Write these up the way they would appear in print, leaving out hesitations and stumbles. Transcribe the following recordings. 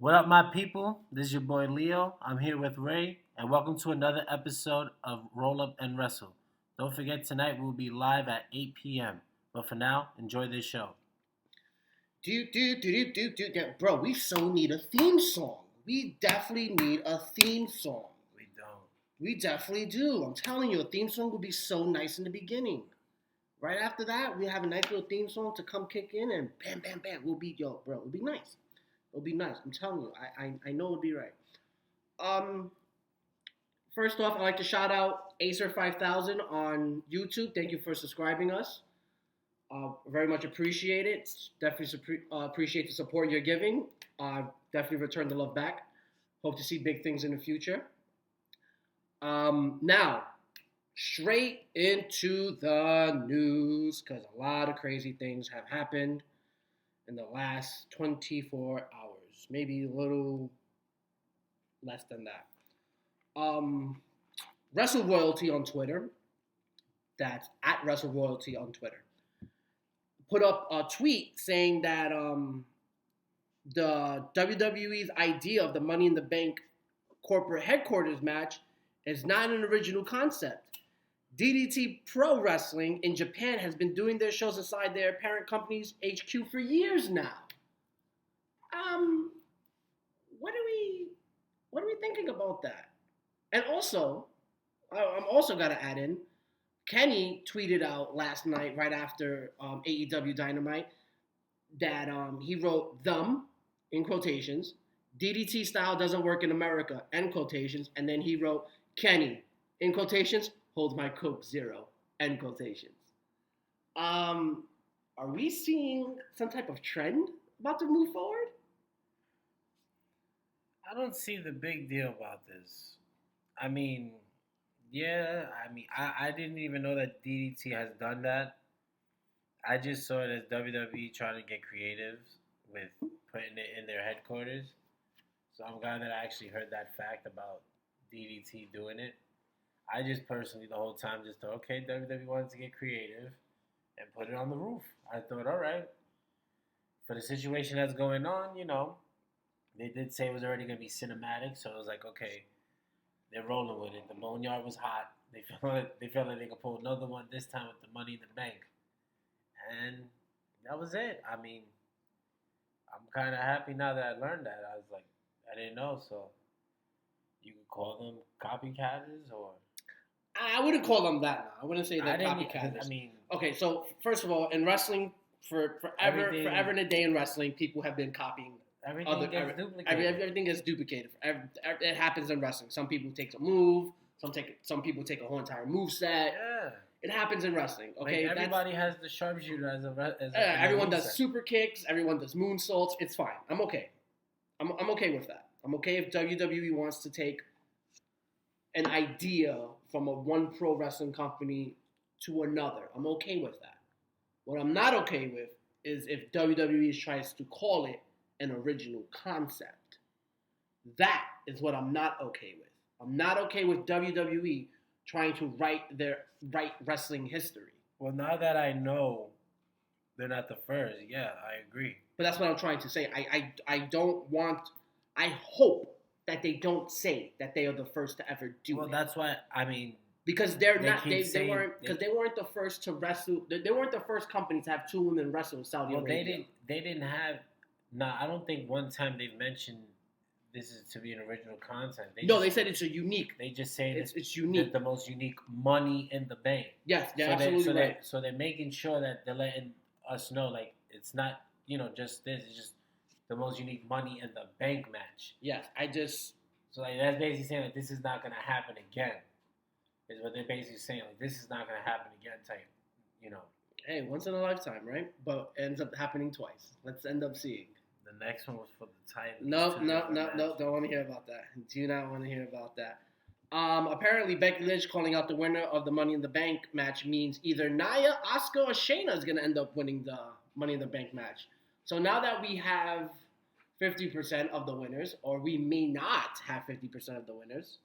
What up, my people? This is your boy Leo. I'm here with Ray, and welcome to another episode of Rollup N Wrestle. Don't forget, tonight we'll be live at 8 p.m. But for now, enjoy this show. Bro, we so need a theme song. We definitely need a theme song. We don't. We definitely do. I'm telling you, a theme song would be so nice in the beginning. Right after that, we have a nice little theme song to come kick in, and bam, bam, bam, we'll be, bro, it'll be nice. It'll be nice. I'm telling you, I know it'll be right. First off, I'd like to shout out Acer5000 on YouTube. Thank you for subscribing us. Very much appreciate it. Definitely appreciate the support you're giving. Definitely return the love back. Hope to see big things in the future. Now, straight into the news, because a lot of crazy things have happened in the last 24 hours. Maybe a little less than that. Wrestle Royalty on Twitter, that's at Wrestle Royalty on Twitter, put up a tweet saying that the WWE's idea of the Money in the Bank corporate headquarters match is not an original concept. DDT Pro Wrestling in Japan has been doing their shows inside their parent company's HQ for years now. What are we thinking about that? And also, I'm also gotta add in, Kenny tweeted out last night, right after AEW Dynamite, that he wrote them, in quotations, DDT style doesn't work in America, end quotations, and then he wrote, Kenny, in quotations, hold my Coke Zero, end quotations. Are we seeing some type of trend about to move forward? I don't see the big deal about this. I mean, I didn't even know that DDT has done that. I just saw it as WWE trying to get creative with putting it in their headquarters. So I'm glad that I actually heard that fact about DDT doing it. I just personally, the whole time, just thought, okay, WWE wanted to get creative and put it on the roof. I thought, all right, for the situation that's going on, they did say it was already going to be cinematic, so it was like, okay, they're rolling with it. The Boneyard was hot. They felt like they could pull another one this time with the Money in the Bank. And that was it. I mean, I'm kind of happy now that I learned that. I was like, I didn't know, so you could call them copycatters or... I wouldn't call them that now. I wouldn't say they're copycatters. I mean... Okay, so first of all, in wrestling, forever and a day in wrestling, people have been copying. Everything gets duplicated. Everything gets duplicated. It happens in wrestling. Some people take a move. Some people take a whole entire move set. Yeah. It happens in wrestling. Okay. Like everybody has the sharpshooter as a everyone does super kicks. Everyone does moonsaults. It's fine. I'm okay. I'm okay with that. I'm okay if WWE wants to take an idea from one pro wrestling company to another. I'm okay with that. What I'm not okay with is if WWE tries to call it an original concept. That is what I'm not okay with. I'm not okay with WWE trying to write wrestling history. Well, now that I know they're not the first, yeah, I agree. But that's what I'm trying to say. I hope that they don't say that they are the first to ever do it. Well, that's why, I mean... Because they weren't the first to wrestle. They weren't the first company to have two women wrestle in Saudi Arabia. They didn't have... Nah, I don't think one time they've mentioned this is to be an original content. They said it's a unique. They just say it's unique. The most unique Money in the Bank. Yes, they're absolutely right. So they're making sure that they're letting us know, like, it's not, just this. It's just the most unique Money in the Bank match. Yes, So, like, that's basically saying, like, this is not going to happen again. Is what they're basically saying. Like, this is not going to happen again type, Hey, once in a lifetime, right? But it ends up happening twice. Let's end up seeing. The next one was for the title. No, don't want to hear about that. Do not want to hear about that. Apparently, Becky Lynch calling out the winner of the Money in the Bank match means either Nia, Asuka, or Shayna is going to end up winning the Money in the Bank match. So now that we have 50% of the winners, or we may not have 50% of the winners,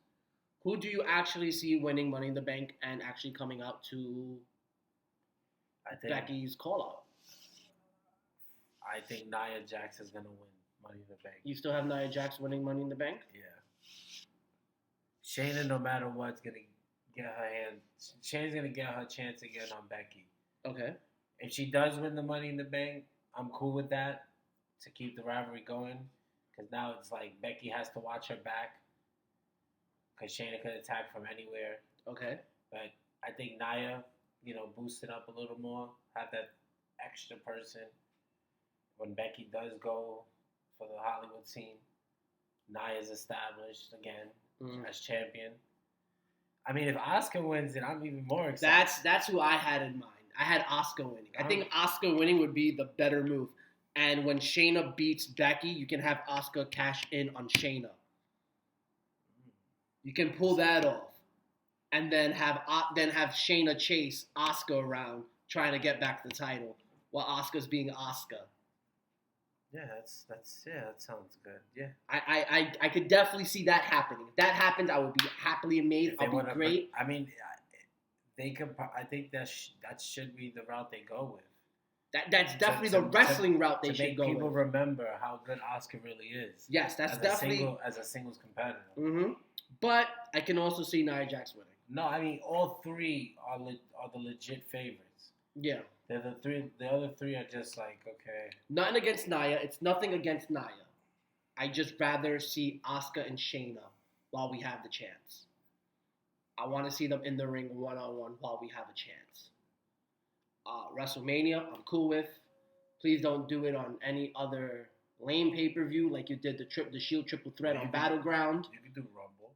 who do you actually see winning Money in the Bank and actually coming out to Becky's call-out? I think Nia Jax is going to win Money in the Bank. You still have Nia Jax winning Money in the Bank? Yeah. Shayna, no matter what's gonna get her hand. Shayna's gonna get her chance again on Becky. Okay. If she does win the Money in the Bank, I'm cool with that to keep the rivalry going. Because now it's like Becky has to watch her back. Because Shayna could attack from anywhere. Okay. But I think Nia, boost it up a little more. Have that extra person. When Becky does go for the Hollywood scene, Nia's established again as champion. I mean, if Asuka wins it, I'm even more excited. That's who I had in mind. I had Asuka winning. I think Asuka winning would be the better move. And when Shayna beats Becky, you can have Asuka cash in on Shayna. You can pull that off, and then have Shayna chase Asuka around trying to get back the title while Asuka's being Asuka. Yeah, that sounds good. Yeah, I could definitely see that happening. If that happens, I would be happily amazed. I'll be great. I mean, they could. I think that should be the route they go with. That's definitely the wrestling route they should go with. To make people remember how good Asuka really is. Yes, that's definitely as a singles competitor. Mm-hmm. But I can also see Nia Jax winning. No, I mean all three are the legit favorites. Yeah. They're the three. The other three are just like, okay. Nothing against Nia. It's nothing against Nia. I just rather see Asuka and Shayna while we have the chance. I want to see them in the ring one-on-one while we have a chance. WrestleMania, I'm cool with. Please don't do it on any other lame pay-per-view like you did the Shield Triple Threat on Battleground. You can do Rumble.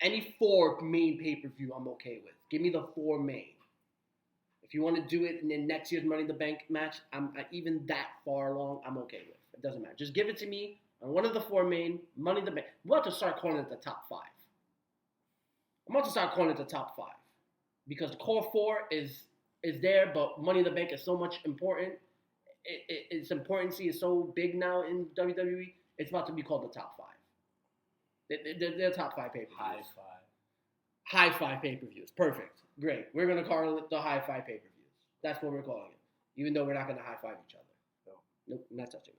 Any 4 main pay-per-view I'm okay with. Give me the 4 main. If you want to do it in the next year's Money in the Bank match, I'm even that far along, I'm okay with. It doesn't matter. Just give it to me on one of the 4 main Money in the Bank. I'm about to start calling it the top 5. Because the core 4 is there, but Money in the Bank is so much important. Its importancy is so big now in WWE. It's about to be called the top 5. They're top 5 pay-per-views. High 5 pay-per-views. Perfect. Great. We're going to call it the high 5 pay-per-views. That's what we're calling it. Even though we're not going to high-five each other. Nope, I'm not touching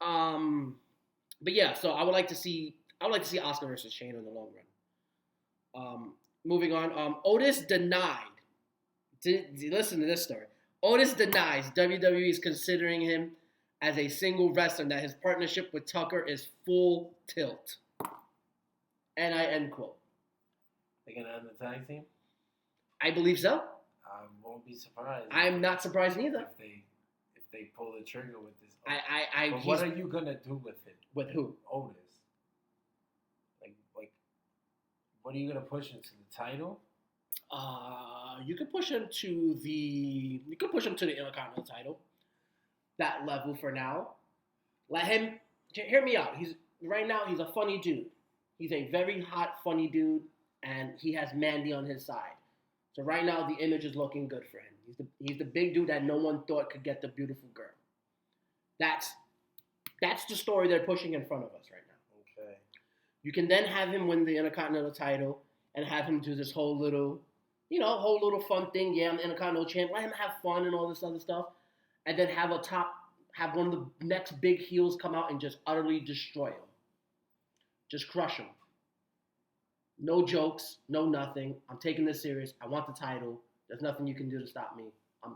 that. But yeah, so I would like to see Asuka versus Shayna in the long run. Moving on. Otis denied. Listen to this story. Otis denies WWE is considering him as a single wrestler, that his partnership with Tucker is full tilt. End quote. They're going to end the tag team? I believe so. I won't be surprised. I'm not surprised neither. If they pull the trigger with this. But what are you going to do with it? With who? Otis. Like, what are you going to push into the title? You could push him to the Intercontinental title. That level for now. Let him hear me out. He's a funny dude. He's a very hot, funny dude, and he has Mandy on his side. So right now the image is looking good for him. He's the big dude that no one thought could get the beautiful girl. That's the story they're pushing in front of us right now. Okay. You can then have him win the Intercontinental title and have him do this whole little fun thing. Yeah, I'm the Intercontinental champ. Let him have fun and all this other stuff. And then have one of the next big heels come out and just utterly destroy him. Just crush him. No jokes, no nothing. I'm taking this serious. I want the title. There's nothing you can do to stop me.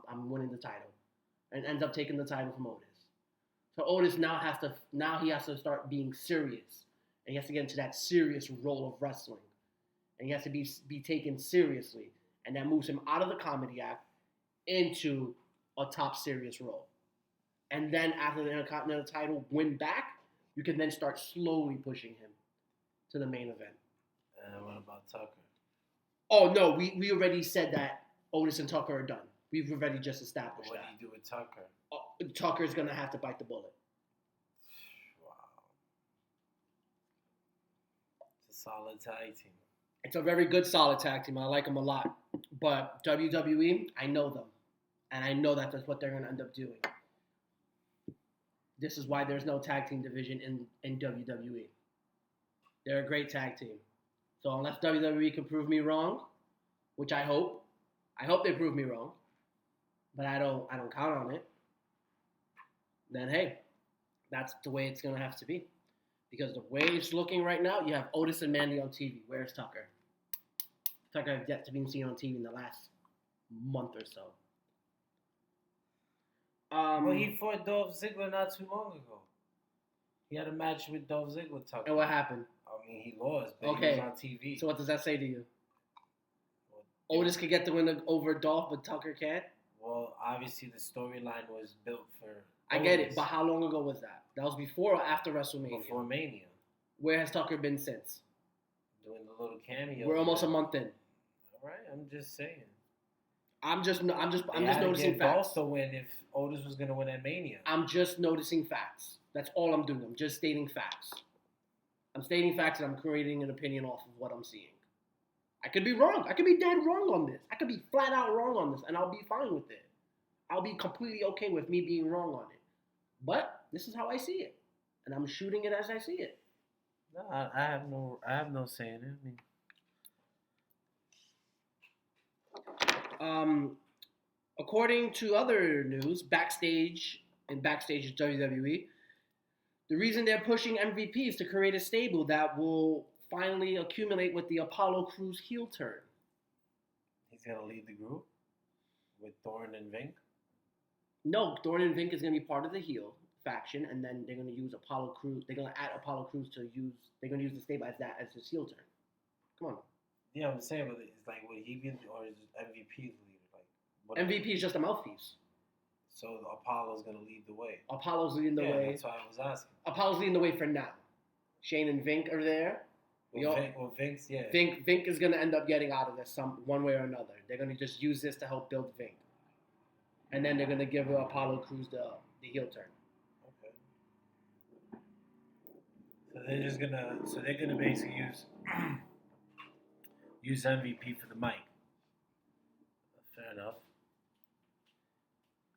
I'm winning the title. And ends up taking the title from Otis. So Otis now he has to start being serious. And he has to get into that serious role of wrestling. And he has to be taken seriously. And that moves him out of the comedy act into a top serious role. And then after the Intercontinental title win back, you can then start slowly pushing him to the main event. And what about Tucker? Oh, no, we already said that Otis and Tucker are done. We've already just established what that. What do you do with Tucker? Tucker's going to have to bite the bullet. Wow. It's a solid tag team. It's a very good, solid tag team. I like them a lot. But WWE, I know them. And I know that's what they're going to end up doing. This is why there's no tag team division in WWE. They're a great tag team. So unless WWE can prove me wrong, which I hope they prove me wrong, but I don't count on it, then hey, That's the way it's gonna have to be. Because the way it's looking right now, you have Otis and Mandy on TV. Where's Tucker? Tucker has yet to be seen on TV in the last month or so. Well, he fought Dolph Ziggler not too long ago. He had a match with Dolph Ziggler, Tucker. And what happened? I mean, he lost, but he was on TV. So what does that say to you? Otis could get the win over Dolph, but Tucker can't? Well, obviously the storyline was built for Otis. I get it, but how long ago was that? That was before or after WrestleMania? Before Mania. Where has Tucker been since? Doing the little cameo. We're almost a month in. All right, I'm just saying. I'm just noticing facts. Dolph to win if Otis was gonna win at Mania. I'm just noticing facts. That's all I'm doing. I'm just stating facts. I'm stating facts and I'm creating an opinion off of what I'm seeing. I could be wrong. I could be dead wrong on this. I could be flat out wrong on this, and I'll be fine with it. I'll be completely okay with me being wrong on it. But this is how I see it, and I'm shooting it as I see it. No, I have no say in it. I mean, according to other news, backstage WWE, the reason they're pushing MVP is to create a stable that will finally accumulate with the Apollo Crews heel turn. He's gonna lead the group with Thorne and Vink. No, Thorne and Vink is gonna be part of the heel faction, and then they're gonna use Apollo Crews. They're gonna add Apollo Crews to use. They're gonna use the stable as that as his heel turn. Come on. Yeah, I'm saying, but it's like, would he be, or is MVP the leader? Like, what MVP is just a mouthpiece. So Apollo's gonna lead the way. Apollo's leading the way. That's why I was asking. Apollo's leading the way for now. Shane and Vink are there. Vink's, yeah. Vink is gonna end up getting out of this one way or another. They're gonna just use this to help build Vink, and then they're gonna give Apollo Crews the heel turn. Okay. So they're gonna basically use MVP for the mic. Fair enough.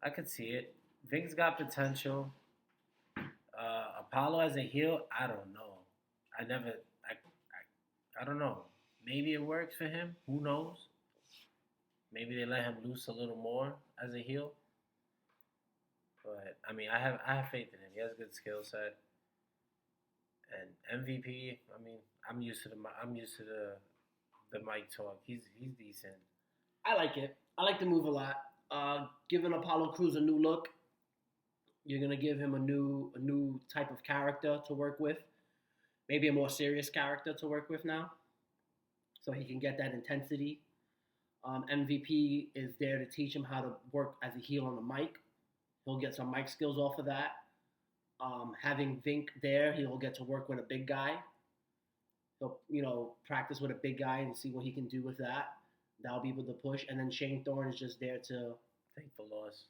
I could see it. Vink's got potential. Apollo as a heel, I don't know. I don't know. Maybe it works for him. Who knows? Maybe they let him loose a little more as a heel. But I mean, I have faith in him. He has a good skill set. And MVP, I mean, I'm used to the mic talk. He's decent. I like it. I like the move a lot. Giving Apollo Crews a new look. You're gonna give him a new type of character to work with. Maybe a more serious character to work with now, so he can get that intensity. MVP is there to teach him how to work as a heel on the mic. He'll get some mic skills off of that. Having Vink there, he'll get to work with a big guy. He'll, practice with a big guy and see what he can do with that. That'll be able to push. And then Shane Thorne is just there to take the loss.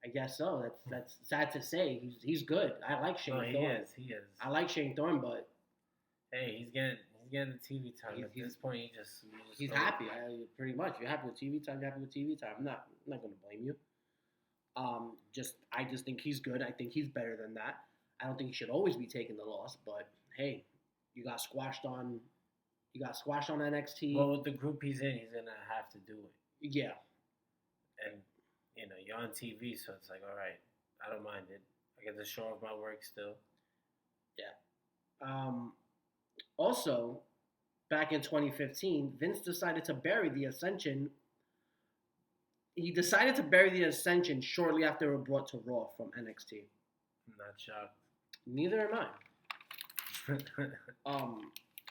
I guess so. That's sad to say. He's good. I like Shane Thorne. He is. I like Shane Thorne, but hey, he's getting the TV time. At this point, he's happy. Pretty much, you're happy with TV time. You're happy with TV time. I'm not going to blame you. I just think he's good. I think he's better than that. I don't think he should always be taking the loss. But hey, you got squashed on NXT. Well, with the group he's in, he's gonna have to do it. Yeah. And you're on TV, so it's like, all right, I don't mind it. I get to show off my work still. Yeah. Also, back in 2015, Vince decided to bury the Ascension. He decided to bury the Ascension shortly after it was brought to Raw from NXT. I'm not shocked. Neither am I.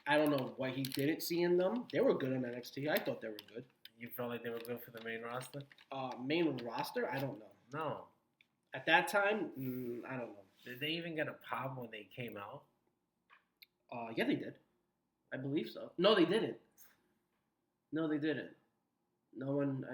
I don't know what he didn't see in them. They were good in NXT. I thought they were good. You felt like they were good for the main roster? Main roster? I don't know. No. At that time, I don't know. Did they even get a pop when they came out? Yeah, they did. I believe so. No, they didn't. No one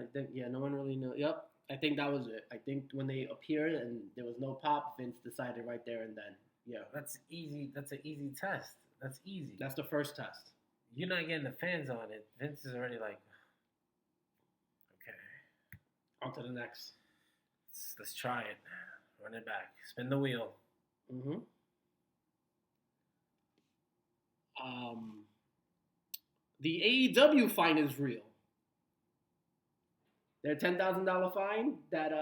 really knew. Yep. I think that was it. I think when they appeared and there was no pop, Vince decided right there and then. Yeah. That's easy. That's an easy test. That's easy. That's the first test. You're not getting the fans on it. Vince is already like, okay. On to the next. Let's try it. Run it back. Spin the wheel. Mm-hmm. The AEW fine is real. Their $10,000 fine that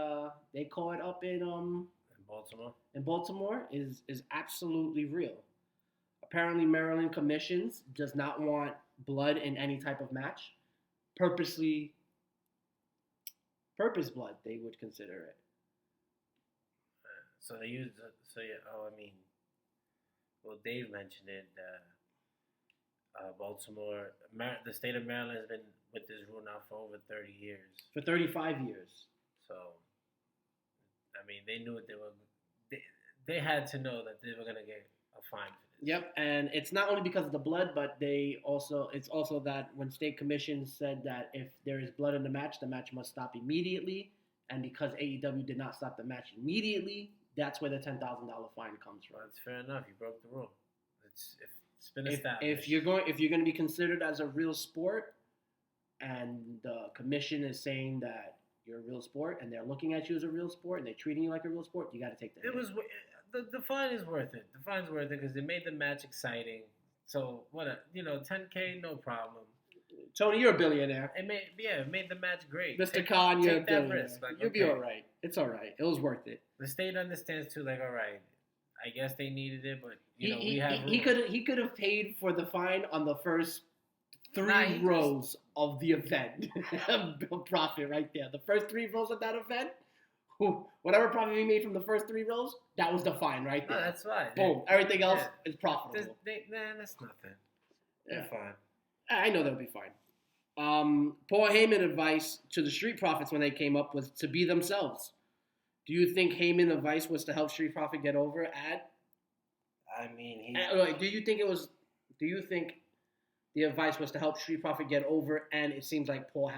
they caught up in Baltimore. in Baltimore is absolutely real. Apparently, Maryland commissions does not want blood in any type of match. Purposely, purpose blood, they would consider it. So they use. So yeah. Oh, I mean, well, Dave mentioned it. Baltimore, the state of Maryland has been with this rule now for over 30 years. For 35 years. So, I mean, they knew what they were. They had to know that they were gonna get a fine for this. Yep, and it's not only because of the blood, but it's also that when state commissions said that if there is blood in the match must stop immediately. And because AEW did not stop the match immediately, that's where the $10,000 fine comes from. Well, that's fair enough. You broke the rule. It's been established. If you're going to be considered as a real sport, and the commission is saying that you're a real sport, and they're looking at you as a real sport, and they're treating you like a real sport, you got to take the hit. It was the fine is worth it. The fine's worth it because it made the match exciting. So $10K, no problem. Tony, you're a billionaire. It made the match great. Mr. Khan, you're a that billionaire. risk. Like, You'll be all right. It's all right. It was worth it. The state understands too. Like, all right, I guess they needed it, but he rules. He could have paid for the fine on the first three rows of the event. Profit right there. The first 3 rows of that event. Whatever profit he made from the first 3 rows, that was the fine right there. No, that's fine. Boom. Everything else is profitable. That's nothing. They're fine. I know they'll be fine. Paul Heyman advice to the Street Profits when they came up was to be themselves. Do you think Heyman advice was to help Street Profit get over? I mean, do you think the advice was to help Street Profit get over? And it seems like Paul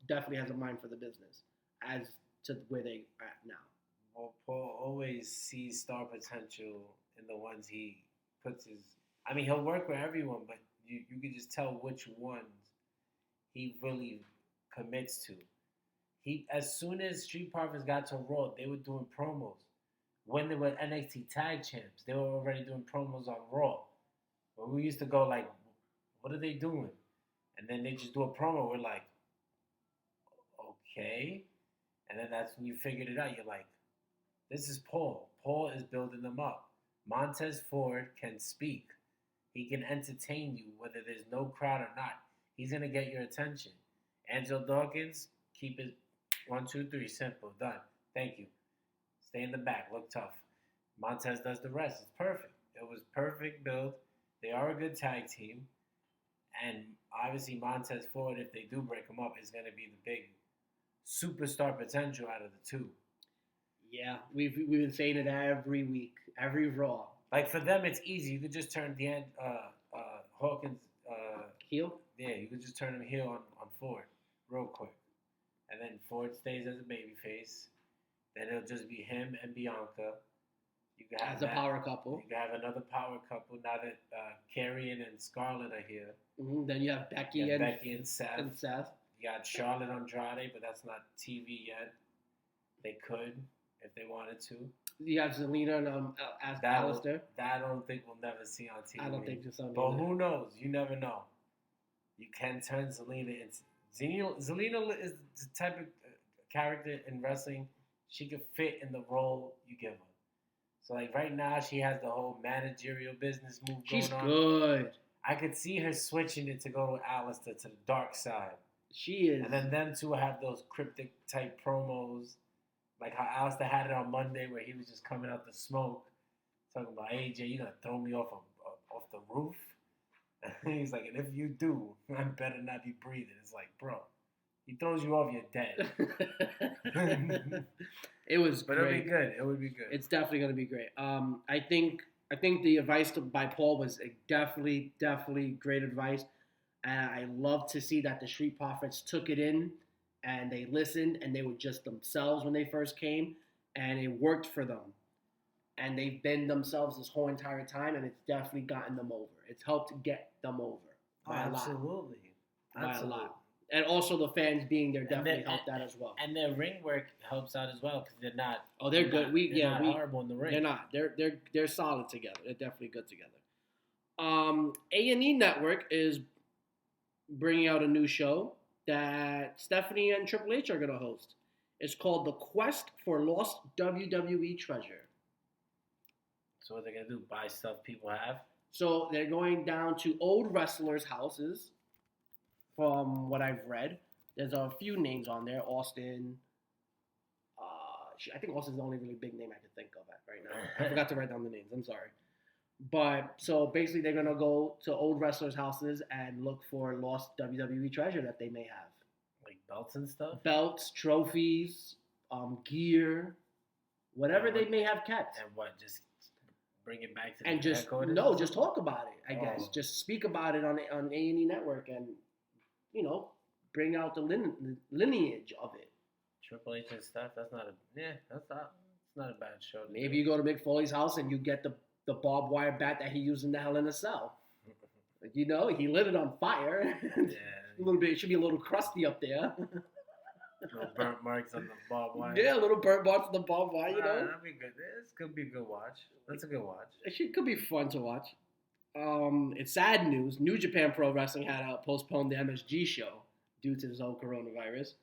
definitely has a mind for the business as to where they are at now. Well, Paul always sees star potential in the ones he puts his. I mean, he'll work with everyone, but you can just tell which ones he really commits to. As soon as Street Profits got to Raw, they were doing promos. When they were NXT Tag Champs, they were already doing promos on Raw. But we used to go like, what are they doing? And then they just do a promo. We're like, okay. And then that's when you figured it out. You're like, this is Paul. Paul is building them up. Montez Ford can speak. He can entertain you whether there's no crowd or not. He's going to get your attention. Angelo Dawkins, keep it 1, 2, 3, simple, done. Thank you. Stay in the back, look tough. Montez does the rest. It's perfect. It was perfect build. They are a good tag team. And obviously Montez Ford, if they do break him up, is going to be the big superstar potential out of the two. Yeah, we've been saying it every week, every Raw. Like for them, it's easy. You could just turn Hawkins heel. Yeah, you could just turn him heel on Ford real quick, and then Ford stays as a babyface. Then it'll just be him and Bianca. You can have as a power couple. You can have another power couple now that Karrion and Scarlett are here. Mm-hmm. Then you have Becky and Seth. You got Sure. Charlotte Andrade, but that's not TV yet. They could if they wanted to. You have Zelina and Alistair. That I don't think we'll never see on TV. I don't think so. But who knows? You never know. You can turn Zelina into... Zelina is the type of character in wrestling, she could fit in the role you give her. So, like, right now, she has the whole managerial business move going on. She's good. I could see her switching it to go with Alistair to the dark side. She is. And then them two have those cryptic type promos. Like how Alistair had it on Monday where he was just coming out the smoke. Talking about, AJ, you going to throw me off the roof? And he's like, and if you do, I better not be breathing. It's like, bro, he throws you off, you're dead. It was but great. It would be good. It's definitely going to be great. I think the advice by Paul was definitely great advice. And I love to see that the Street Profits took it in and they listened and they were just themselves when they first came and it worked for them. And they've been themselves this whole entire time and it's definitely gotten them over. It's helped get them over by a lot. By a lot. And also the fans being there definitely helped that as well. And their ring work helps out as well because they're not. Oh, they're good. They're not horrible in the ring. They're not. They're solid together. They're definitely good together. A&E Network is bringing out a new show that Stephanie and Triple H are going to host. It's called The Quest for Lost WWE Treasure. So what they're gonna do? Buy stuff people have? So they're going down to old wrestlers' houses. From what I've read, there's a few names on there. Austin. I think Austin's the only really big name I can think of right now. I forgot to write down the names. I'm sorry. But so basically, they're gonna go to old wrestlers' houses and look for lost WWE treasure that they may have. Like belts and stuff. Belts, trophies, gear, whatever they may have kept. And what? Just bring it back to and the just headquarters? no, just talk about it. I guess just speak about it on A&E Network and bring out the lineage of it. Triple H and stuff. That's not it's not a bad show. Maybe you go to Mick Foley's house and you get the barbed wire bat that he used in the Hell in a Cell. He lit it on fire. Yeah. A little bit. It should be a little crusty up there. Little burnt marks on the barbed wire. Yeah, a little burnt marks on the barbed wire. That'd be good. This could be a good watch. That's a good watch. It could be fun to watch. It's sad news. New Japan Pro Wrestling had to postpone the MSG show due to this whole coronavirus.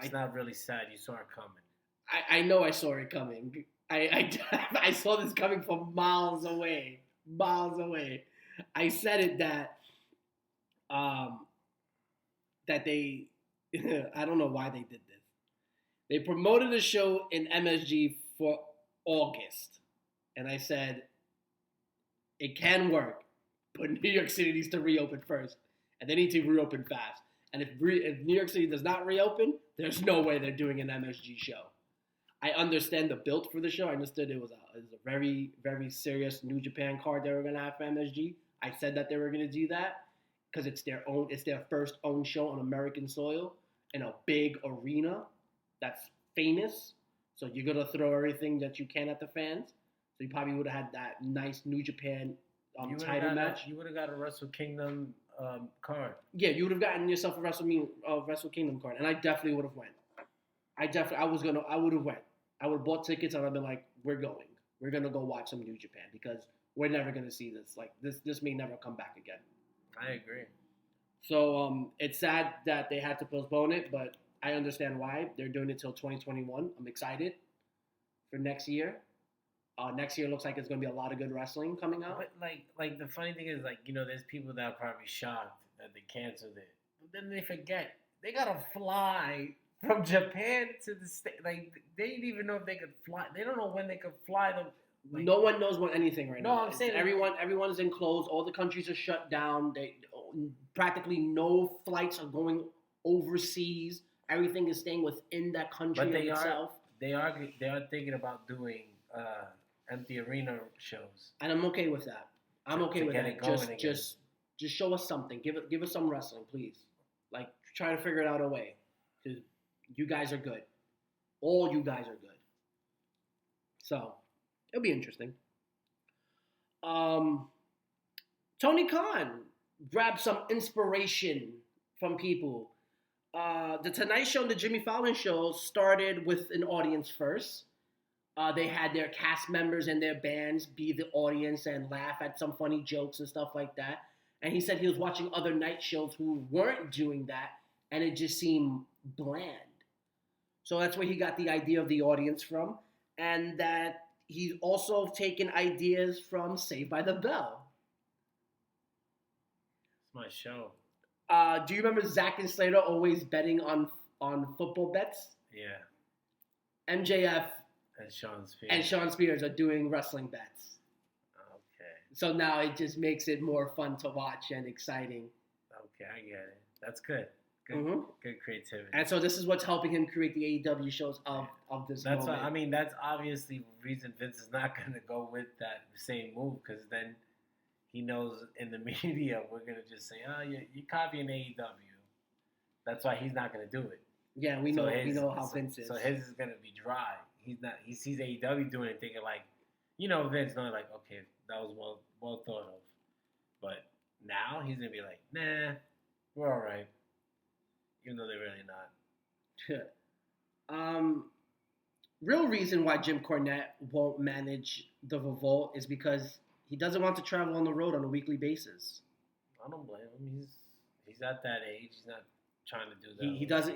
It's not really sad. You saw it coming. I know I saw it coming. I saw this coming from miles away. Miles away. I said it that they I don't know why they did this. They promoted the show in MSG for August. And I said it can work, but New York City needs to reopen first. And they need to reopen fast. And if New York City does not reopen, there's no way they're doing an MSG show. I understand the build for the show. I understood it was a very, very serious New Japan card they were going to have for MSG. I said that they were going to do that because it's their first own show on American soil in a big arena that's famous. So you're going to throw everything that you can at the fans. So you probably would have had that nice New Japan title match. You would have got a Wrestle Kingdom card. Yeah, you would have gotten yourself a Wrestle Kingdom card, and I definitely would have went. I would have went. I would have bought tickets, and I'd been like, "We're going. We're gonna go watch some New Japan because we're never gonna see this. Like this may never come back again." I agree. So it's sad that they had to postpone it, but I understand why. They're doing it till 2021. I'm excited for next year. Next year looks like it's going to be a lot of good wrestling coming out. But like the funny thing is, there's people that are probably shocked that they canceled it. But then they forget they gotta fly from Japan to the state. Like they didn't even know if they could fly. They don't know when they could fly them. No one knows anything right now. No, I'm saying everyone's enclosed. All the countries are shut down. Practically no flights are going overseas. Everything is staying within that country itself. They are thinking about doing empty arena shows. And I'm okay with that. I'm okay with that. Just show us something. Give us some wrestling, please. Like try to figure it out a way. Because you guys are good. All you guys are good. So it'll be interesting. Tony Khan grabbed some inspiration from people. The Tonight Show and the Jimmy Fallon Show started with an audience first. They had their cast members and their bands be the audience and laugh at some funny jokes and stuff like that. And he said he was watching other night shows who weren't doing that, and it just seemed bland. So that's where he got the idea of the audience from, and that he's also taken ideas from Saved by the Bell. It's my show. Do you remember Zach and Slater always betting on football bets? Yeah. MJF and Sean Spears are doing wrestling bets. Okay. So now it just makes it more fun to watch and exciting. Okay, I get it. That's good. Good creativity. And so this is what's helping him create the AEW shows of this that's moment. That's obviously the reason Vince is not going to go with that same move, because then he knows in the media we're going to just say, oh, you're copying AEW. That's why he's not going to do it. Yeah, we know how Vince is. So his is going to be dry. He sees AEW doing it thinking like, Vince knowing like, okay, that was well thought of. But now he's going to be like, nah, we're all right. Even though they're really not. Real reason why Jim Cornette won't manage the Revolt is because he doesn't want to travel on the road on a weekly basis. I don't blame him. He's at that age. He's not trying to do that.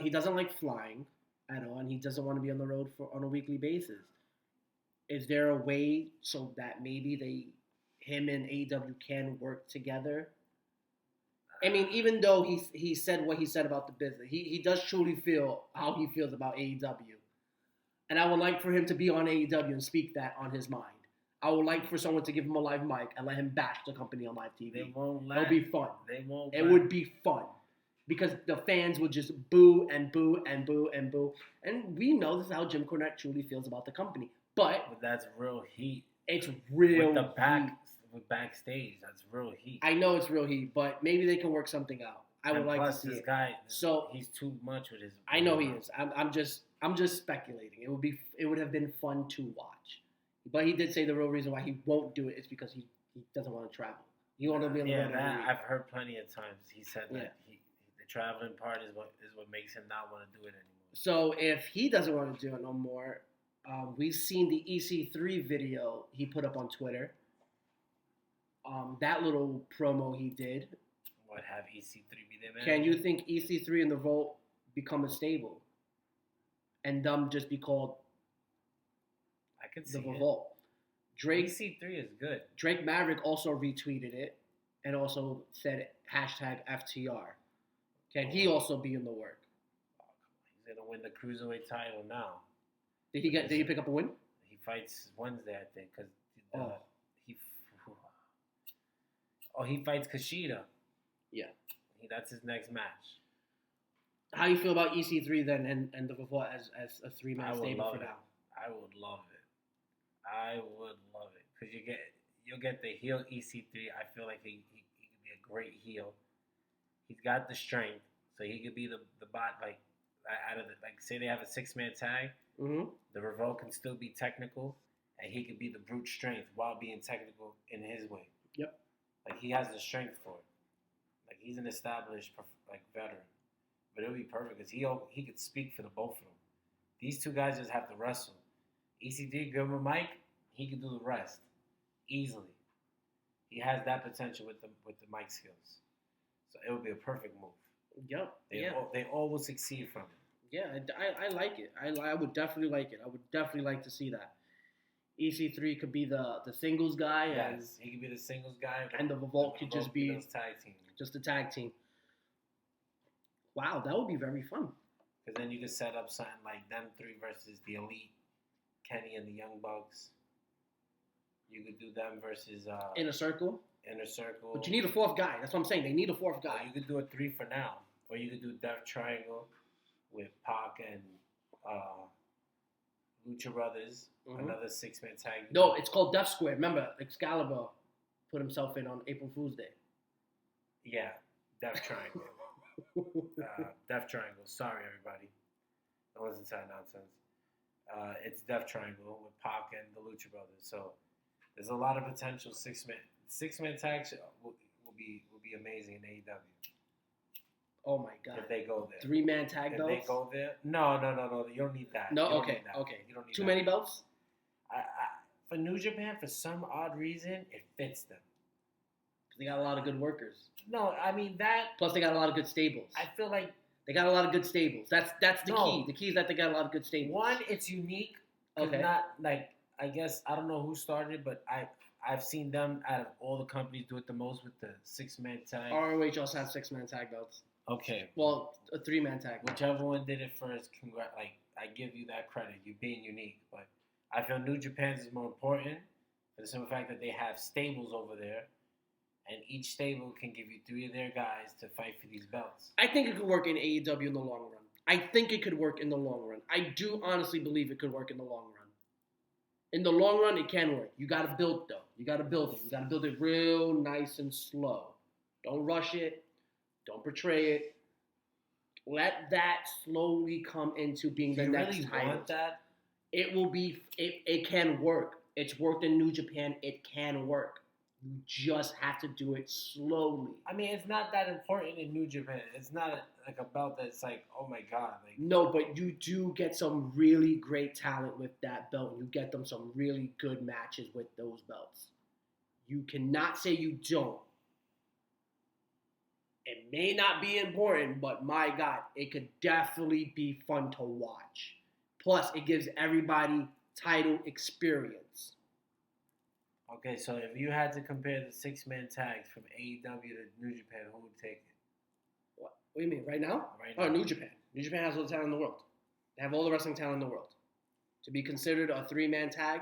He doesn't like flying at all, and he doesn't want to be on the road on a weekly basis. Is there a way so that maybe him and AEW can work together? I mean, even though he said what he said about the business, he does truly feel how he feels about AEW. And I would like for him to be on AEW and speak that on his mind. I would like for someone to give him a live mic and let him bash the company on live TV. They won't let. It'll be fun. They won't. It would be fun because the fans would just boo and boo and boo and boo. And we know this is how Jim Cornette truly feels about the company. But that's real heat. It's real with the back heat. With backstage. That's real heat. I know it's real heat, but maybe they can work something out. I would like to see this it. guy. So he's too much with his. I know he is. I'm just speculating. It would have been fun to watch. But he did say the real reason why he won't do it is because he doesn't want to travel. He want to be on the road. Yeah, I've heard plenty of times. He said that the traveling part is what makes him not want to do it anymore. So if he doesn't want to do it no more, we've seen the EC3 video he put up on Twitter. That little promo he did. What, have EC3 be there, man? Can you think EC3 and the Vault become a stable? And them just be called I could see the it. Vault. Drake EC3 is good. Drake Maverick also retweeted it and also said hashtag FTR. Can he also be in the work? Oh, he's gonna win the cruiserweight title now. Did he pick up a win? He fights Wednesday, I think, because he fights Kushida. Yeah, that's his next match. How you feel about EC3 then and the Vault as a 3-man stable for now? I would love it. Because you'll get the heel EC3. I feel like he could be a great heel. He's got the strength, so he could be the bot out of say they have a 6-man tag. Mm-hmm. The Revolt can still be technical, and he could be the brute strength while being technical in his way. Yep. He has the strength for it. He's an established veteran, but it would be perfect because he could speak for the both of them. These two guys just have to wrestle. EC3, give him a mic, he can do the rest easily. He has that potential with the mic skills, so it would be a perfect move. Yep. They all will succeed from it. Yeah, I like it. I would definitely like it. I would definitely like to see that. EC3 could be the singles guy. Yes, he could be the singles guy. And the Vault could just be tag team. Just a tag team. Wow, that would be very fun. Because then you could set up something like them three versus the Elite, Kenny and the Young Bucks. You could do them versus Inner Circle. Inner Circle. But you need a fourth guy. That's what I'm saying. They need a fourth guy. You could do a 3 for now, or you could do Death Triangle with Pac and Lucha Brothers. Mm-hmm. Another 6-man tag. No, it's called Death Square. Remember, Excalibur put himself in on April Fool's Day. Yeah, Death Triangle. Death Triangle. Sorry, everybody. Don't listen to that nonsense. It's Death Triangle with Pac and the Lucha Brothers. So there's a lot of potential 6-man tags will be amazing in AEW. Oh my God! If they go there, 3-man tag belts. If they go there, no. You don't need that. No, okay. You don't need too many belts. For New Japan, for some odd reason, it fits them. They got a lot of good workers. No, I mean that. Plus, they got a lot of good stables. I feel like they got a lot of good stables. That's the key. The key is that they got a lot of good stables. One, it's unique. Okay. Not I guess I don't know who started, but I've seen them out of all the companies do it the most with the 6-man tag. ROH also has 6-man tag belts. Okay. Well, a 3-man tag. Whichever one did it first, I give you that credit. You being unique, but I feel New Japan's is more important for the simple fact that they have stables over there. And each stable can give you 3 of their guys to fight for these belts. I think it could work in AEW in the long run. I think it could work in the long run. I do honestly believe it could work in the long run. In the long run, it can work. You got to build, though. You got to build it. You got to build it real nice and slow. Don't rush it. Don't portray it. Let that slowly come into being the next title. Do you really want that? It will be. It can work. It's worked in New Japan. It can work. You just have to do it slowly. I mean, it's not that important in New Japan. It's not a belt that's oh my God. No, but you do get some really great talent with that belt. You get them some really good matches with those belts. You cannot say you don't. It may not be important, but my God, it could definitely be fun to watch. Plus, it gives everybody title experience. Okay, so if you had to compare the 6-man tags from AEW to New Japan, who would take it? What do you mean, right now? Right Oh, now. New Japan. New Japan has all the talent in the world. They have all the wrestling talent in the world. To be considered a 3-man tag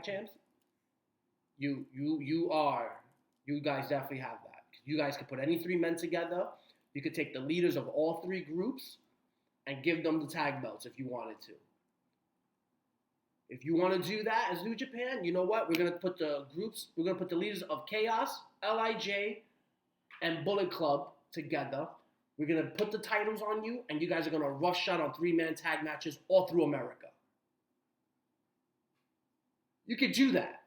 champs, you guys definitely have that. You guys could put any 3 men together. You could take the leaders of all 3 groups and give them the tag belts if you wanted to. If you want to do that as New Japan, you know what? We're going to put the leaders of Chaos, LIJ, and Bullet Club together. We're going to put the titles on you, and you guys are going to rush shot on 3-man tag matches all through America. You could do that.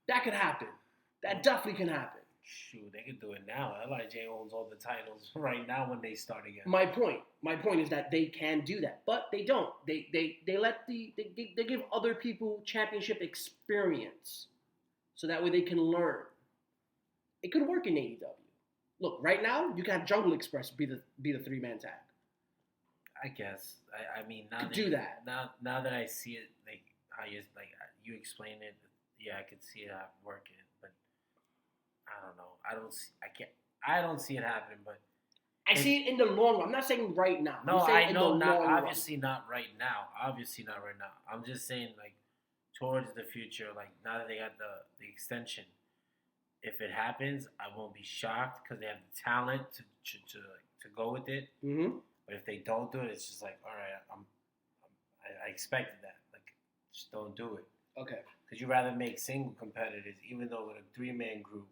That could happen. That definitely can happen. Shoot, they could do it now. LIJ owns all the titles right now when they start again. My point is that they can do that, but they don't. They give other people championship experience, so that way they can learn. It could work in AEW. Look, right now you can have Jungle Express be the 3-man tag. I guess. I mean, now Could that, do that. Now that I see it, like how you explain it, yeah, I could see it working. But I don't know. I don't see it happening. But I see it in the long run. I'm not saying right now. No, I know not. Obviously not right now. Obviously not right now. I'm just saying like towards the future. Like now that they got the extension, if it happens, I won't be shocked because they have the talent to go with it. Mm-hmm. But if they don't do it, it's just like, all right, I expected that. Like, just don't do it. Okay. Because you rather make single competitors, even though with a 3-man group,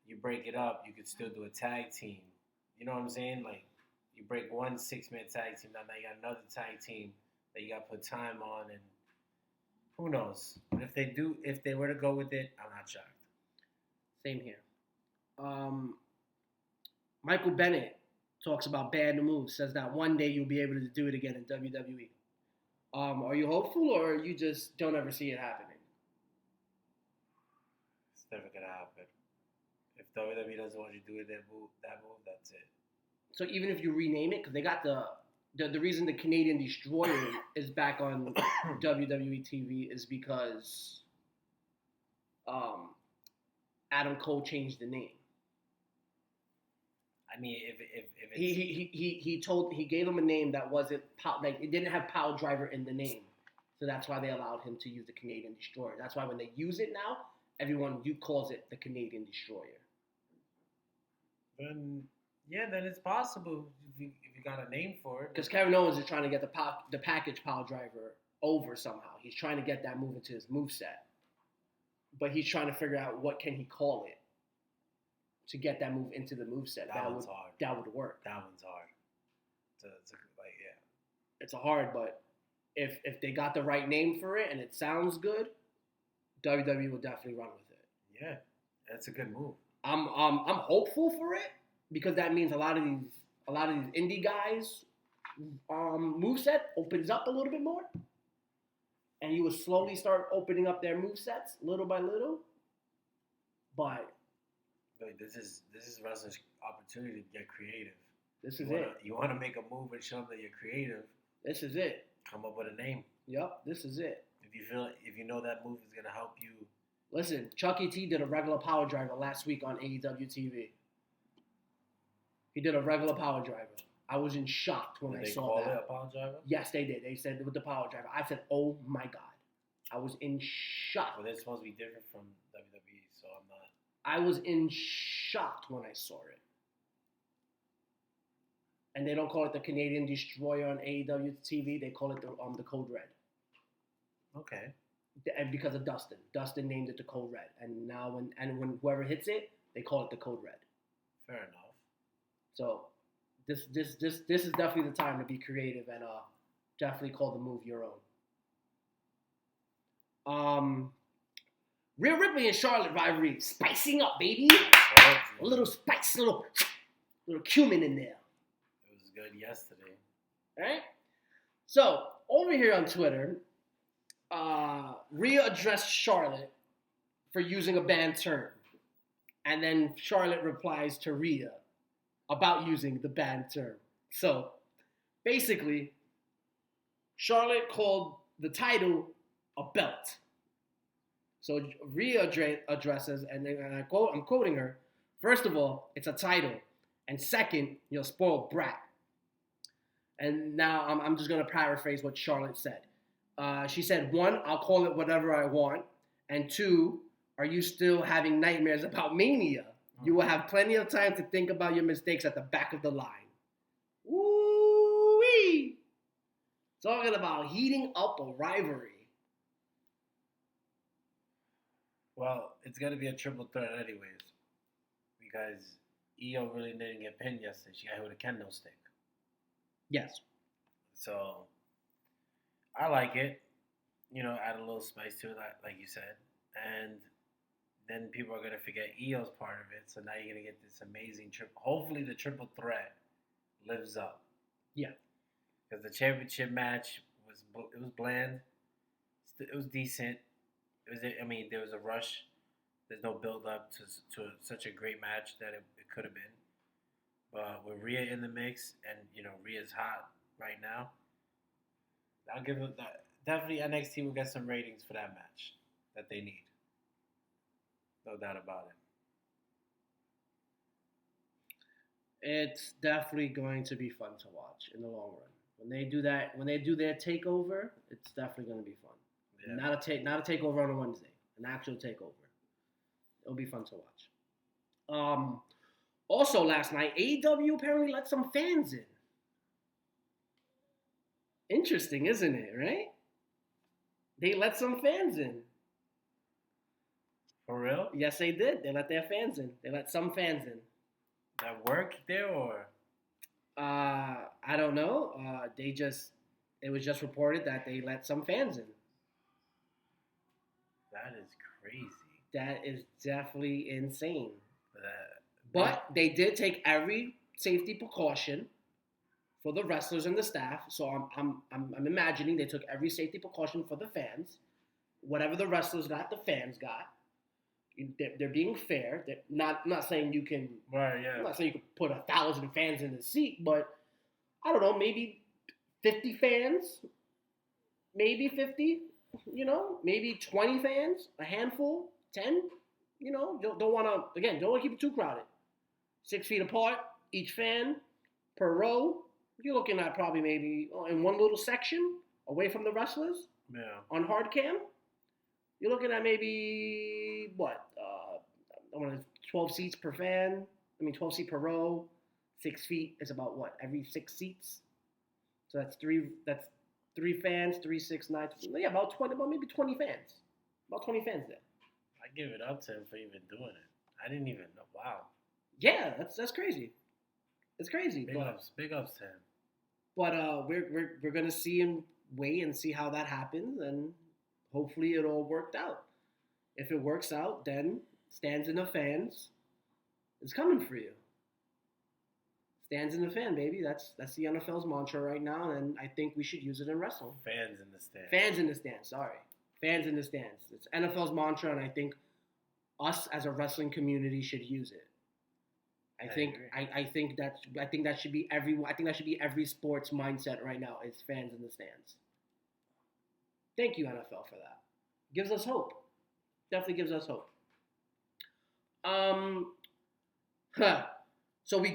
you break it up, you could still do a tag team. You know what I'm saying? Like, you break one 6-man tag team, now you got another tag team that you got to put time on, and who knows? But if they were to go with it, I'm not shocked. Same here. Michael Bennett talks about bad moves, says that one day you'll be able to do it again in WWE. Are you hopeful, or you just don't ever see it happening? It's never going to happen. If WWE doesn't want you to do that move, that's it. So even if you rename it, because they got the reason the Canadian Destroyer is back on WWE TV is because Adam Cole changed the name. I mean, if it's... he gave him a name that wasn't it didn't have Pile Driver in the name, so that's why they allowed him to use the Canadian Destroyer. That's why when they use it now, everyone calls it the Canadian Destroyer. Then it's possible if you got a name for it. Because Kevin Owens is trying to get the package Pile Driver over somehow. He's trying to get that move into his moveset, but he's trying to figure out what can he call it to get that move into the moveset. That would work. That one's hard. It's hard, but if they got the right name for it and it sounds good, WWE will definitely run with it. Yeah, that's a good move. I'm hopeful for it because that means a lot of these indie guys moveset opens up a little bit more, and you will slowly start opening up their movesets little by little. But this is wrestling's opportunity to get creative. This is it. You want to make a move and show them that you're creative. This is it. Come up with a name. Yep, this is it. If you know that move is gonna help you. Listen, Chucky T did a regular power driver last week on AEW TV. He did a regular power driver. I was in shock when I saw that. Did they call it a power driver? Yes, they did. They said with the power driver. I said, "Oh my god!" I was in shock. Well, that's supposed to be different from WWE, so I'm not. I was in shock when I saw it. And they don't call it the Canadian Destroyer on AEW TV. They call it the Code Red. Okay. And because of Dustin. Dustin named it the Code Red. And now when whoever hits it, they call it the Code Red. Fair enough. So this is definitely the time to be creative and definitely call the move your own. Rhea Ripley and Charlotte rivalry spicing up, baby. A little spice, little cumin in there. It was good yesterday. All right. So over here on Twitter, Rhea addressed Charlotte for using a banned term, and then Charlotte replies to Rhea about using the banned term. So basically, Charlotte called the title a belt. So Rhea addresses, and I'm quoting her. First of all, it's a title, and second, you're a spoiled brat. And now I'm just gonna paraphrase what Charlotte said. She said, one, I'll call it whatever I want, and two, are you still having nightmares about Mania? You will have plenty of time to think about your mistakes at the back of the line. Woo-wee! Talking about heating up a rivalry. Well, it's gonna be a triple threat anyways, because Io really didn't get pinned yesterday. She got hit with a kendo stick. Yes. So I like it. Add a little spice to it, like you said, and then people are gonna forget Io's part of it. So now you're gonna get this amazing triple. Hopefully, the triple threat lives up. Yeah. Because the championship match was bland. It was decent. There was a rush. There's no build up to such a great match that it could have been. But with Rhea in the mix, and Rhea's hot right now, I'll give it that. Definitely NXT will get some ratings for that match that they need. No doubt about it. It's definitely going to be fun to watch in the long run. When they do their takeover, it's definitely going to be fun. Yeah. Not a takeover on a Wednesday, an actual takeover. It'll be fun to watch. Also last night, AEW apparently let some fans in. Interesting, isn't it? Right? They let some fans in. For real? Yes, they did. They let their fans in. They let some fans in. That work there, or? I don't know. It was just reported that they let some fans in. That is crazy. That is definitely insane. But they did take every safety precaution for the wrestlers and the staff. So I'm imagining they took every safety precaution for the fans. Whatever the wrestlers got, the fans got. They're being fair. They're not saying you can. Right. Yeah. I'm not saying you can put 1,000 fans in the seat, but I don't know, maybe 50 fans, maybe 50. Maybe 20 fans, a handful, 10. Don't want to keep it too crowded. 6 feet apart, each fan per row. You're looking at probably maybe in one little section away from the wrestlers. Yeah. On hard cam, you're looking at maybe 12 seats per fan. 12 seats per row. 6 feet is about what? Every 6 seats. So that's three fans, 3, 6, 9. Yeah, about 20, about maybe 20 fans. About 20 fans there. I give it up to him for even doing it. I didn't even know. Wow. Yeah, that's crazy. It's crazy. Big ups to him. But we're gonna see and wait and see how that happens, and hopefully it all worked out. If it works out, then stands in the fans is coming for you. Stands in the fan, baby. That's the NFL's mantra right now, and I think we should use it in wrestling. Fans in the stands. Fans in the stands. Sorry, fans in the stands. It's NFL's mantra, and I think us as a wrestling community should use it. I think that should be every sports mindset right now. Is fans in the stands. Thank you, NFL, for that. Gives us hope. Definitely gives us hope. So we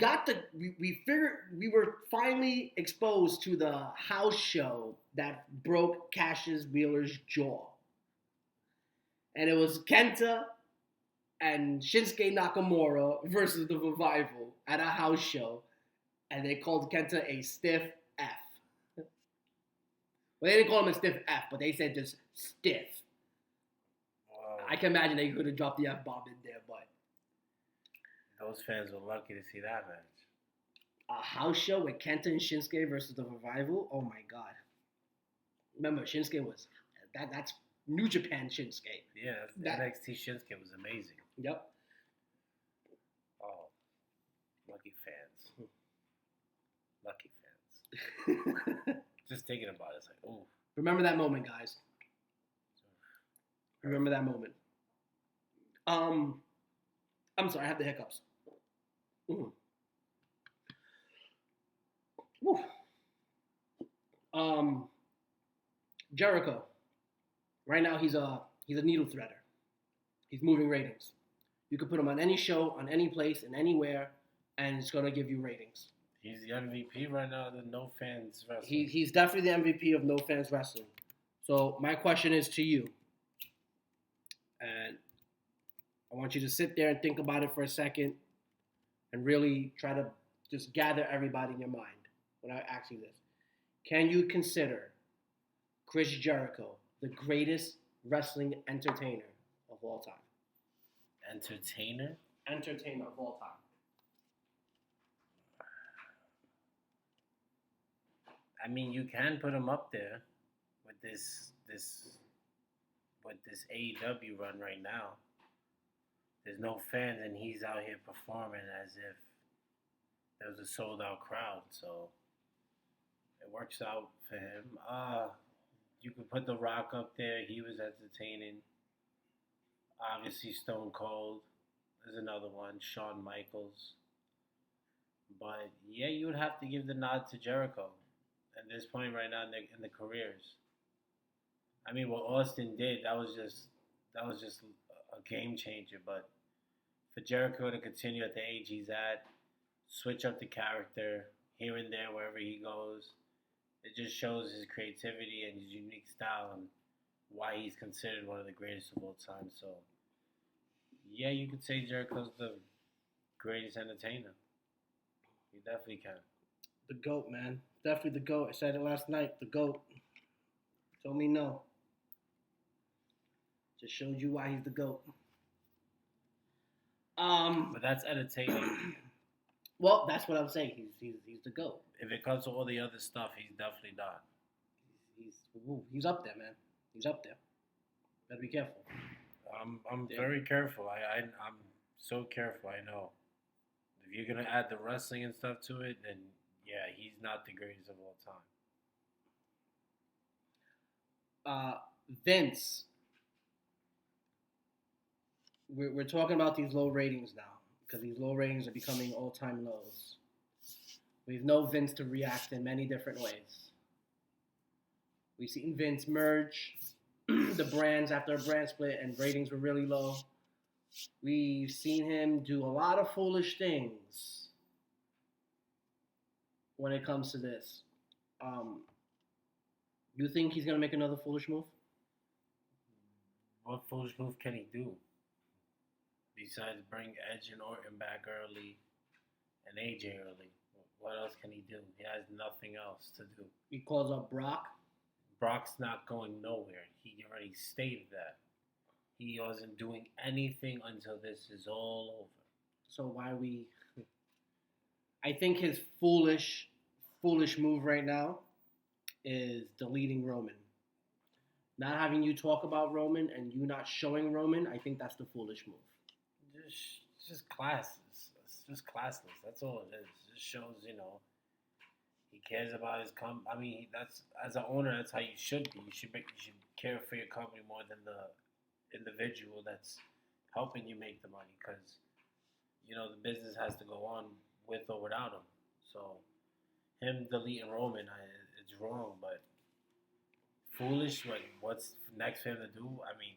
figured we were finally exposed to the house show that broke Cassius Wheeler's jaw. And it was Kenta and Shinsuke Nakamura versus the Revival at a house show. And they called Kenta a stiff F. Well, they didn't call him a stiff F, but they said just stiff. Wow. I can imagine they could have dropped the F-bomb in there, but those fans were lucky to see that match. A house show with Kenta and Shinsuke versus the Revival? Oh my god. Remember, Shinsuke was that's New Japan Shinsuke. Yeah, NXT Shinsuke was amazing. Yep. Oh, lucky fans. Lucky fans. Just thinking about it, it's like, ooh. Remember that moment, guys. Remember that moment. I'm sorry, I have the hiccups. Woo. Jericho. Right now, he's a needle threader. He's moving ratings. You could put him on any show, on any place, and anywhere, and it's gonna give you ratings. He's the MVP right now. The no fans wrestling. He's definitely the MVP of no fans wrestling. So my question is to you, and I want you to sit there and think about it for a second, and really try to just gather everybody in your mind when I ask you this. Can you consider Chris Jericho the greatest wrestling entertainer of all time? Entertainer? Entertainer of all time. I mean, you can put him up there with this AEW run right now. There's no fans, and he's out here performing as if there was a sold out crowd. So it works out for him. You could put The Rock up there. He was entertaining. Obviously, Stone Cold. There's another one, Shawn Michaels. But yeah, you would have to give the nod to Jericho at this point right now in the careers. I mean, what Austin did, that was just a game changer. But for Jericho to continue at the age he's at, switch up the character here and there wherever he goes, it just shows his creativity and his unique style and why he's considered one of the greatest of all time. So yeah, you could say Jericho's the greatest entertainer. You definitely can. The GOAT, man. Definitely the GOAT. I said it last night. The GOAT. Told me no. Just showed you why he's the GOAT. But that's entertaining. Well, that's what I'm saying. He's the GOAT. If it comes to all the other stuff, he's definitely not. He's up there, man. He's up there. Better be careful. I'm very careful. I'm so careful. I know. If you're gonna add the wrestling and stuff to it, then yeah, he's not the greatest of all time. Vince. We're talking about these low ratings now because these low ratings are becoming all-time lows. We've known Vince to react in many different ways. We've seen Vince merge the brands after a brand split and ratings were really low. We've seen him do a lot of foolish things when it comes to this. You think he's going to make another foolish move? What foolish move can he do? Besides bring Edge and Orton back early and AJ early. What else can he do? He has nothing else to do. He calls up Brock. Brock's not going nowhere. He already stated that. He wasn't doing anything until this is all over. So why we... I think his foolish move right now is deleting Roman. Not having you talk about Roman and you not showing Roman, I think that's the foolish move. Just classless. It's just classless. That's all it is. It just shows, he cares about his company. I mean, that's as an owner, that's how you should be. You should care for your company more than the individual that's helping you make the money. Because the business has to go on with or without him. So him deleting Roman, it's wrong. But foolish. What's next for him to do? I mean,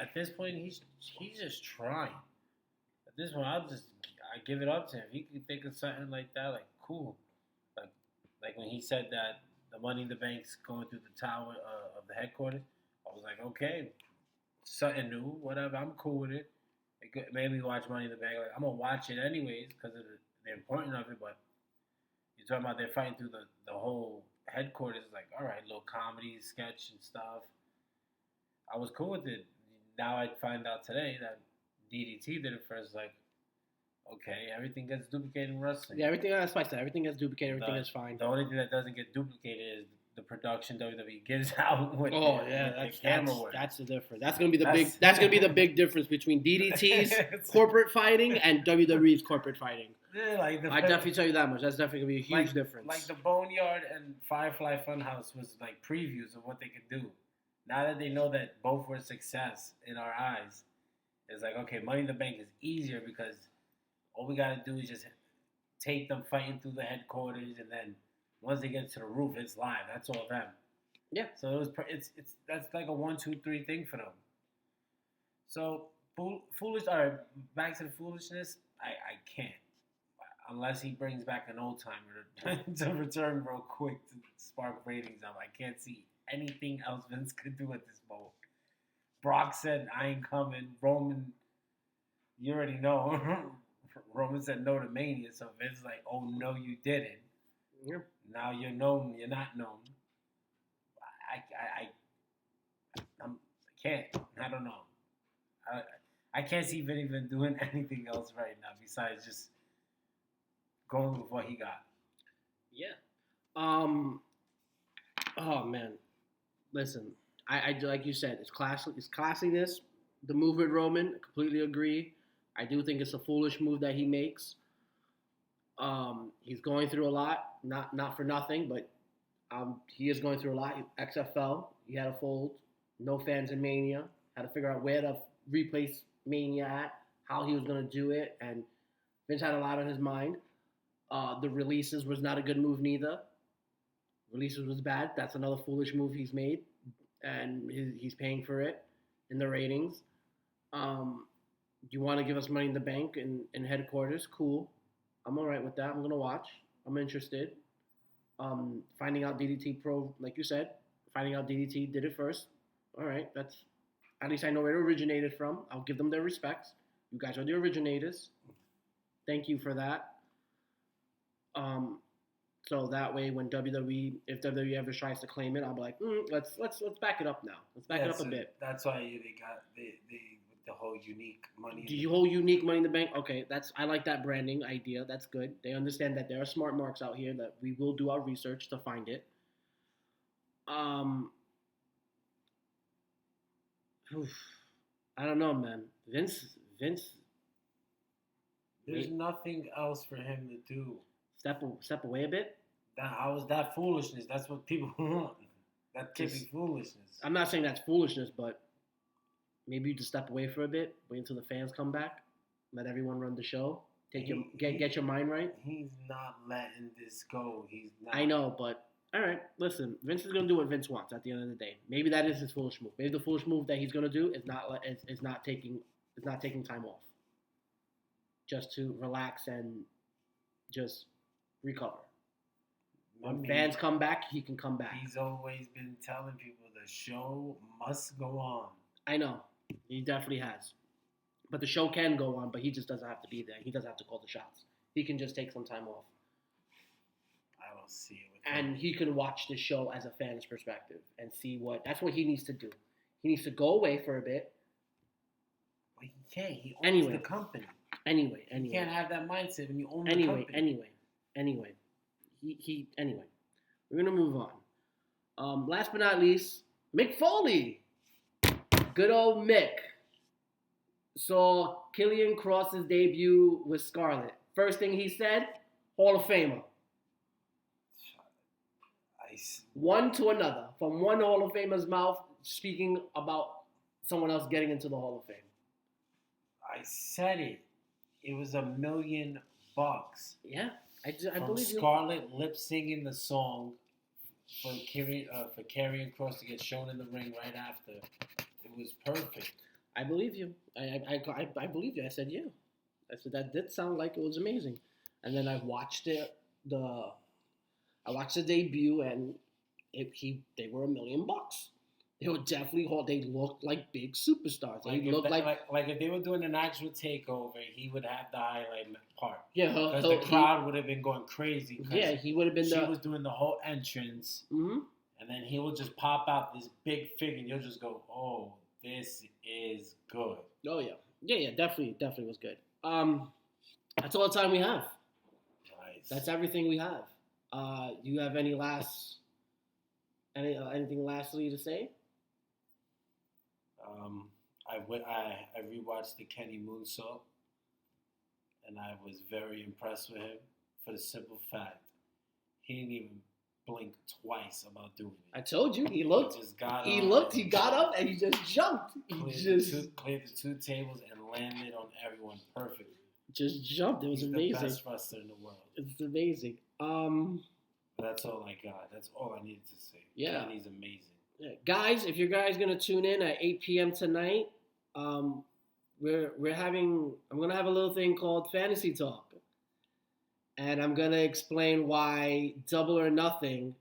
at this point, he's just trying. At this point, I give it up to him. If he could think of something like that, like cool, like when he said that the Money in the Bank's going through the tower of the headquarters, I was like, okay, something new, whatever. I'm cool with it. It made me watch Money in the Bank. Like I'm gonna watch it anyways because of the importance of it. But you're talking about they're fighting through the whole headquarters. Like, all right, little comedy sketch and stuff. I was cool with it. Now I find out today that DDT did it first. Like, okay, everything gets duplicated in wrestling. Yeah, everything that's like that. Everything gets duplicated. Everything is fine. The only thing that doesn't get duplicated is the production WWE gives out with the camera work. That's the difference. That's gonna be the big difference between DDT's corporate fighting and WWE's corporate fighting. Yeah, I definitely tell you that much. That's definitely gonna be a huge difference. Like the Boneyard and Firefly Funhouse was like previews of what they could do. Now that they know that both were a success in our eyes, it's like, okay, Money in the Bank is easier because all we got to do is just take them fighting through the headquarters, and then once they get to the roof, it's live. That's all them. Yeah. So it's that's like a 1, 2, 3 thing for them. So foolish. All right, back to the foolishness. I can't unless he brings back an old timer to return real quick to spark ratings up. I can't see anything else Vince could do at this moment. Brock said, "I ain't coming." Roman, you already know. Roman said no to Mania, so Vince's like, "Oh no, you didn't." Yeah. Now you're known. You're not known. I can't. I don't know. I can't see Vin even doing anything else right now besides just going with what he got. Yeah. Oh man. Listen, I like you said, it's class. It's classiness. The move with Roman, I completely agree. I do think it's a foolish move that he makes. He's going through a lot. Not for nothing, but he is going through a lot. XFL, he had a fold. No fans in Mania. Had to figure out where to replace Mania at, how he was going to do it, and Vince had a lot on his mind. The releases was not a good move neither. Releases was bad. That's another foolish move he's made, and he's paying for it in the ratings. You want to give us Money in the Bank in headquarters? Cool. I'm all right with that. I'm going to watch. I'm interested. Finding out DDT Pro, like you said, finding out DDT did it first. All right, that's at least I know where it originated from. I'll give them their respects. You guys are the originators. Thank you for that. So that way, when if WWE ever tries to claim it, I'll be like, let's back it up now. Let's back it up a bit. That's why they got with the whole unique money. The whole unique Money in the Bank. Okay, I like that branding idea. That's good. They understand that there are smart marks out here that we will do our research to find it. I don't know, man. Vince. There's nothing else for him to do. Step away a bit. How is that foolishness? That's what people want. That could be foolishness. I'm not saying that's foolishness, but maybe you just step away for a bit, wait until the fans come back, let everyone run the show, get your mind right. He's not letting this go. He's not. I know, but all right, listen. Vince is gonna do what Vince wants at the end of the day. Maybe that is his foolish move. Maybe the foolish move that he's gonna do is not taking time off, just to relax and just recover. When fans come back, he can come back. He's always been telling people the show must go on. I know. He definitely has. But the show can go on, but he just doesn't have to be there. He doesn't have to call the shots. He can just take some time off. I don't see it with and he can watch the show as a fan's perspective and see that's what he needs to do. He needs to go away for a bit. But he can't. He owns the company. Anyway. You can't have that mindset when you own the company. Anyway. We're gonna move on. Last but not least, Mick Foley. Good old Mick. Saw Killian Cross's debut with Scarlett. First thing he said, Hall of Famer. One to another. From one Hall of Famer's mouth, speaking about someone else getting into the Hall of Fame. I said it. It was $1 million. Yeah. I believe you. Scarlett lip singing the song for Karrion Kross to get shown in the ring right after. It was perfect. I believe you. I believe you. I said yeah. I said that did sound like it was amazing. And then I watched I watched the debut and they were $1 million. They were definitely they looked like big superstars. They looked like if they were doing an actual takeover, he would have the highlight part. Yeah, because the crowd would have been going crazy. Yeah, he would have been. She was doing the whole entrance, and then he will just pop out this big figure, and you'll just go, "Oh, this is good." Oh yeah, definitely was good. That's all the time we have. Nice. That's everything we have. Do you have anything lastly to say? I rewatched the Kenny Moonsault, and I was very impressed with him for the simple fact he didn't even blink twice about doing it. I told you, he looked. He got up and he just jumped. Cleared the two tables and landed on everyone perfectly. Just jumped. It was amazing. The best wrestler in the world. It's amazing. That's all I got. That's all I needed to say. Yeah. Danny's amazing. Yeah. Guys, if you guys gonna tune in at 8 p.m. tonight, we're having. I'm gonna have a little thing called Fantasy Talk, and I'm gonna explain why Double or Nothing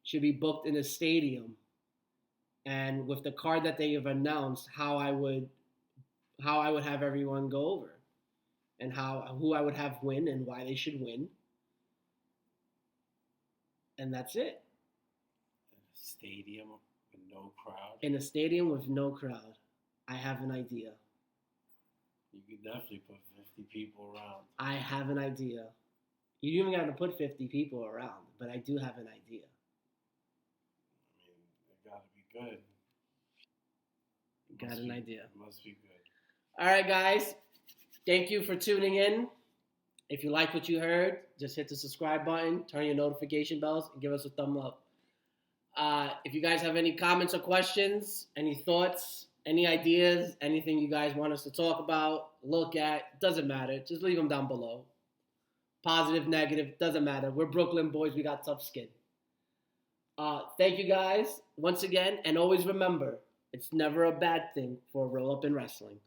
should be booked in a stadium, and with the card that they have announced, how I would have everyone go over, and who I would have win and why they should win, and that's it. Stadium with no crowd. In a stadium with no crowd, I have an idea. You could definitely put 50 people around. I have an idea. You even got to put 50 people around, but I do have an idea. I mean, it gotta be good. Got an idea. It must be good. All right, guys. Thank you for tuning in. If you like what you heard, just hit the subscribe button, turn your notification bells, and give us a thumb up. If you guys have any comments or questions, any thoughts, any ideas, anything you guys want us to talk about, look at, doesn't matter. Just leave them down below. Positive, negative, doesn't matter. We're Brooklyn boys. We got tough skin. Thank you guys once again. And always remember, it's never a bad thing for a Rollup N Wrestling.